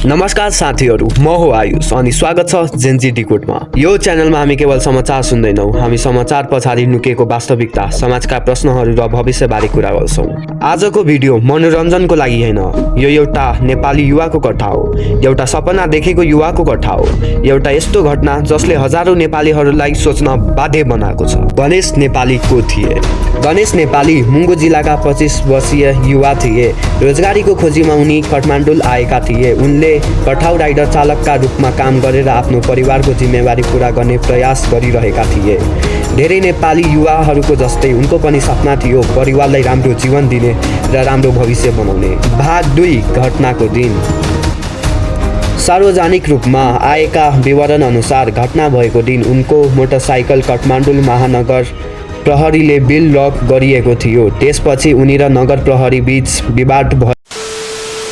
नमस्कार साथीहरू, म हो आयुष अनि स्वागत छ जेन्जी डिकोडमा। यो च्यानलमा हामी केवल समाचार सुन्दैनौँ, हामी समाचार पछाडि लुकेको वास्तविकता, समाजका प्रश्नहरू र भविष्यबारे कुरा गर्छौँ। आजको भिडियो मनोरञ्जनको लागि होइन, यो एउटा नेपाली युवाको कथा हो, एउटा सपना देखेको युवाको कथा हो, एउटा यस्तो घटना जसले हजारौं नेपालीहरूलाई सोच्न बाध्य बनाएको छ। गणेश नेपाली को थिए? गणेश नेपाली मुङ्गो जिल्लाका 25 वर्षीय युवा थिए। रोजगारीको खोजीमा उनी काठमाडौँ आएका थिए। उनले कठाउ राइडर चालकका रूपमा काम गरेर आफ्नो परिवारको जिम्मेवारी पूरा गर्ने प्रयास गरिरहेका थिए। धेरै नेपाली युवाहरूको जस्तै उनको पनि सपना थियो परिवारलाई राम्रो जीवन दिने र राम्रो भविष्य बनाउने। भाग 2 घटनाको दिन। सार्वजनिक रूपमा आएका विवरण अनुसार घटना भएको दिन उनको मोटरसाइकल काठमाडौँ महानगर प्रहरीले बिल लक गरिएको थियो। त्यसपछि उनी र नगर प्रहरी बीच विवाद भयो।